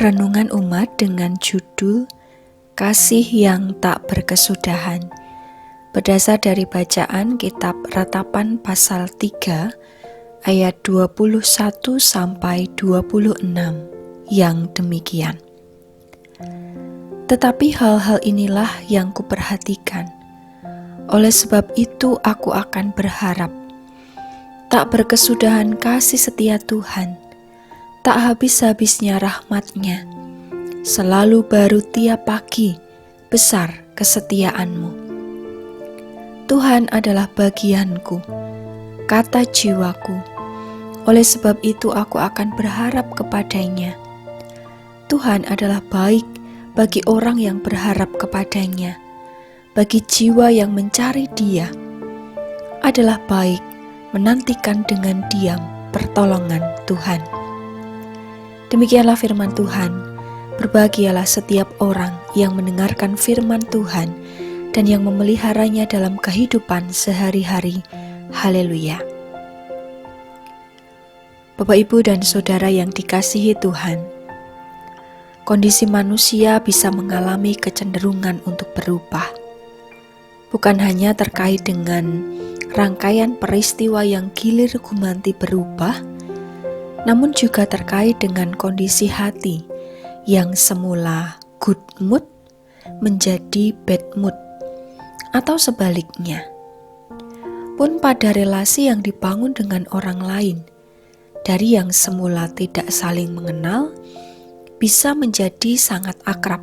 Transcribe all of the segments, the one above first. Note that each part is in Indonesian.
Renungan Umat dengan judul Kasih yang Tak Berkesudahan, berdasar dari bacaan Kitab Ratapan pasal 3 ayat 21 sampai 26 yang demikian. Tetapi hal-hal inilah yang kuperhatikan. Oleh sebab itu aku akan berharap. Tak berkesudahan kasih setia Tuhan, tak habis-habisnya rahmat-Nya. Selalu baru tiap pagi, besar kesetiaan-Mu. Tuhan adalah bagianku, kata jiwaku. Oleh sebab itu aku akan berharap kepada-Nya. Tuhan adalah baik bagi orang yang berharap kepada-Nya. Bagi jiwa yang mencari Dia, adalah baik menantikan dengan diam pertolongan Tuhan. Demikianlah firman Tuhan. Berbahagialah setiap orang yang mendengarkan firman Tuhan dan yang memeliharanya dalam kehidupan sehari-hari. Haleluya. Bapak, Ibu, dan Saudara yang dikasihi Tuhan, kondisi manusia bisa mengalami kecenderungan untuk berubah. Bukan hanya terkait dengan rangkaian peristiwa yang gilir gumanti berubah, namun juga terkait dengan kondisi hati yang semula good mood menjadi bad mood, atau sebaliknya. Pun pada relasi yang dibangun dengan orang lain, dari yang semula tidak saling mengenal, bisa menjadi sangat akrab,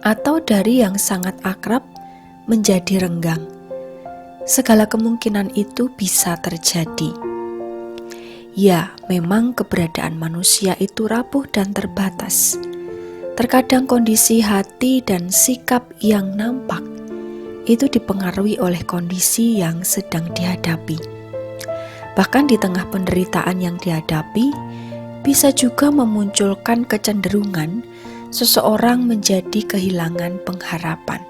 atau dari yang sangat akrab menjadi renggang. Segala kemungkinan itu bisa terjadi. Ya, memang keberadaan manusia itu rapuh dan terbatas. Terkadang kondisi hati dan sikap yang nampak itu dipengaruhi oleh kondisi yang sedang dihadapi. Bahkan di tengah penderitaan yang dihadapi, bisa juga memunculkan kecenderungan seseorang menjadi kehilangan pengharapan.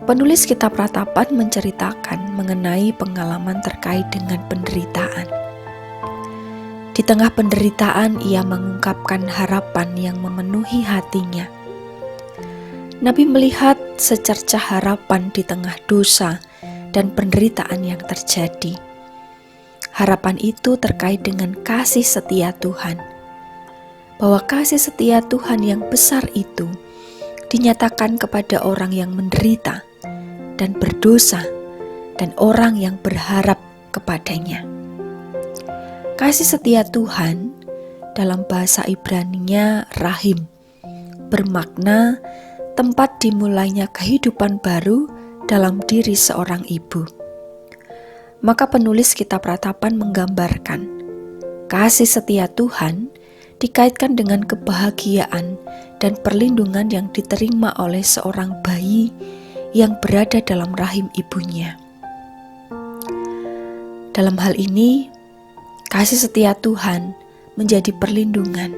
Penulis Kitab Ratapan menceritakan mengenai pengalaman terkait dengan penderitaan. Di tengah penderitaan, ia mengungkapkan harapan yang memenuhi hatinya. Nabi melihat secercah harapan di tengah dosa dan penderitaan yang terjadi. Harapan itu terkait dengan kasih setia Tuhan. Bahwa kasih setia Tuhan yang besar itu dinyatakan kepada orang yang menderita dan berdosa, dan orang yang berharap kepadanya. Kasih setia Tuhan dalam bahasa Ibrani-nya rahim, bermakna tempat dimulainya kehidupan baru dalam diri seorang ibu. Maka penulis Kitab Ratapan menggambarkan kasih setia Tuhan dikaitkan dengan kebahagiaan dan perlindungan yang diterima oleh seorang bayi yang berada dalam rahim ibunya. Dalam hal ini, kasih setia Tuhan menjadi perlindungan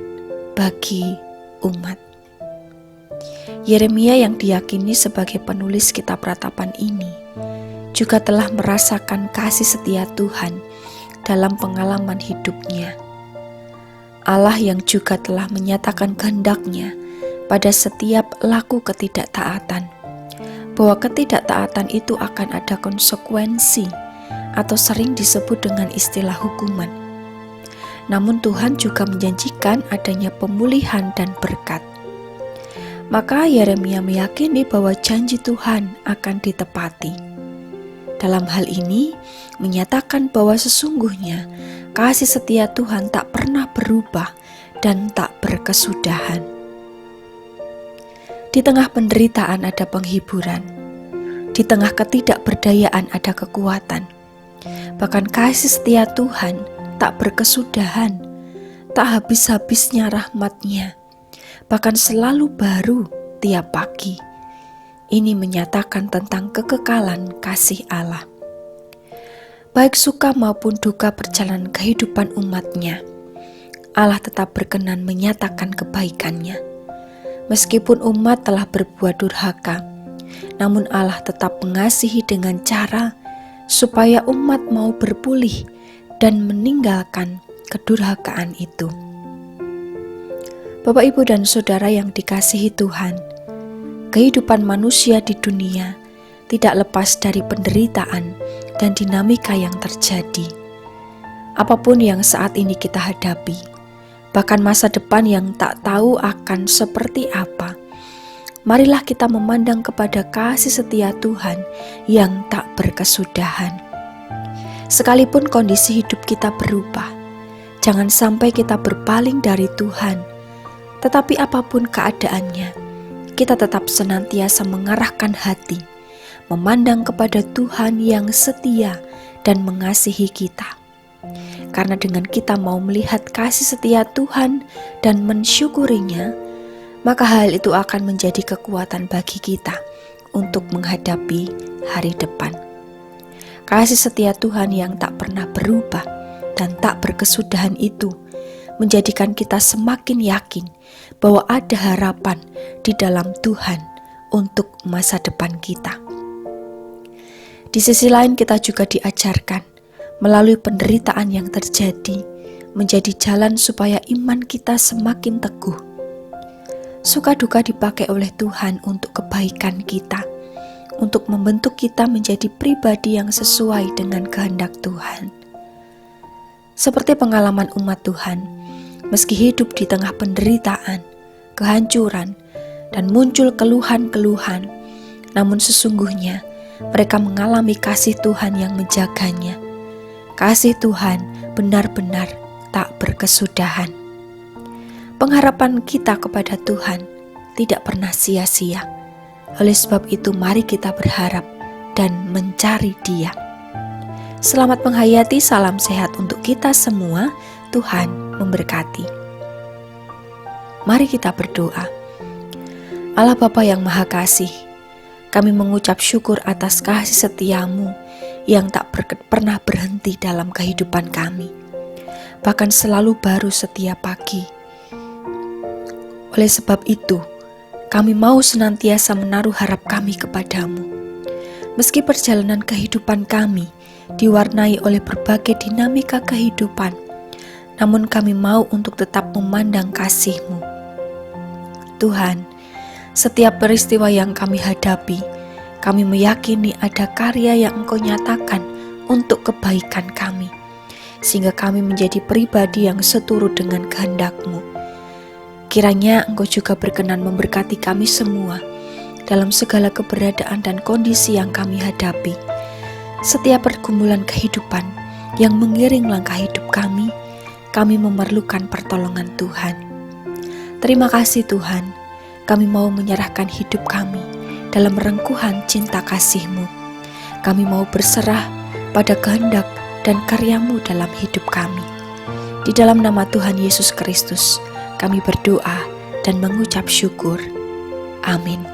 bagi umat. Yeremia yang diyakini sebagai penulis Kitab Ratapan ini juga telah merasakan kasih setia Tuhan dalam pengalaman hidupnya. Allah yang juga telah menyatakan kehendak-Nya pada setiap laku ketidaktaatan, bahwa ketidaktaatan itu akan ada konsekuensi atau sering disebut dengan istilah hukuman. Namun Tuhan juga menjanjikan adanya pemulihan dan berkat. Maka Yeremia meyakini bahwa janji Tuhan akan ditepati. Dalam hal ini menyatakan bahwa sesungguhnya kasih setia Tuhan tak pernah berubah dan tak berkesudahan. Di tengah penderitaan ada penghiburan. Di tengah ketidakberdayaan ada kekuatan. Bahkan kasih setia Tuhan tak berkesudahan, tak habis-habisnya rahmat-Nya, bahkan selalu baru tiap pagi. Ini menyatakan tentang kekekalan kasih Allah. Baik suka maupun duka perjalanan kehidupan umat-Nya, Allah tetap berkenan menyatakan kebaikan-Nya. Meskipun umat telah berbuat durhaka, namun Allah tetap mengasihi dengan cara supaya umat mau berpulih dan meninggalkan kedurhakaan itu. Bapak, Ibu, dan Saudara yang dikasihi Tuhan, kehidupan manusia di dunia tidak lepas dari penderitaan dan dinamika yang terjadi. Apapun yang saat ini kita hadapi, bahkan masa depan yang tak tahu akan seperti apa, marilah kita memandang kepada kasih setia Tuhan yang tak berkesudahan. Sekalipun kondisi hidup kita berubah, jangan sampai kita berpaling dari Tuhan. Tetapi apapun keadaannya, kita tetap senantiasa mengarahkan hati, memandang kepada Tuhan yang setia dan mengasihi kita. Karena dengan kita mau melihat kasih setia Tuhan dan mensyukurinya, maka hal itu akan menjadi kekuatan bagi kita untuk menghadapi hari depan. Kasih setia Tuhan yang tak pernah berubah dan tak berkesudahan itu menjadikan kita semakin yakin bahwa ada harapan di dalam Tuhan untuk masa depan kita. Di sisi lain, kita juga diajarkan melalui penderitaan yang terjadi menjadi jalan supaya iman kita semakin teguh. Suka duka dipakai oleh Tuhan untuk kebaikan kita, untuk membentuk kita menjadi pribadi yang sesuai dengan kehendak Tuhan. Seperti pengalaman umat Tuhan, meski hidup di tengah penderitaan, kehancuran, dan muncul keluhan-keluhan, namun sesungguhnya mereka mengalami kasih Tuhan yang menjaganya. Kasih Tuhan benar-benar tak berkesudahan. Pengharapan kita kepada Tuhan tidak pernah sia-sia. Oleh sebab itu, mari kita berharap dan mencari Dia. Selamat menghayati, salam sehat untuk kita semua. Tuhan memberkati. Mari kita berdoa. Allah Bapa yang Maha Kasih, kami mengucap syukur atas kasih setiamu yang tak pernah berhenti dalam kehidupan kami, bahkan selalu baru setiap pagi. Oleh sebab itu, kami mau senantiasa menaruh harap kami kepadamu. Meski perjalanan kehidupan kami diwarnai oleh berbagai dinamika kehidupan, namun kami mau untuk tetap memandang kasih-Mu. Tuhan, setiap peristiwa yang kami hadapi, kami meyakini ada karya yang Engkau nyatakan untuk kebaikan kami, sehingga kami menjadi pribadi yang seturut dengan kehendak-Mu. Kiranya Engkau juga berkenan memberkati kami semua dalam segala keberadaan dan kondisi yang kami hadapi. Setiap pergumulan kehidupan yang mengiring langkah hidup kami memerlukan pertolongan Tuhan. Terima kasih Tuhan, kami mau menyerahkan hidup kami dalam rengkuhan cinta kasih-Mu. Kami mau berserah pada kehendak dan karya-Mu dalam hidup kami. Di dalam nama Tuhan Yesus Kristus, kami berdoa dan mengucap syukur. Amin.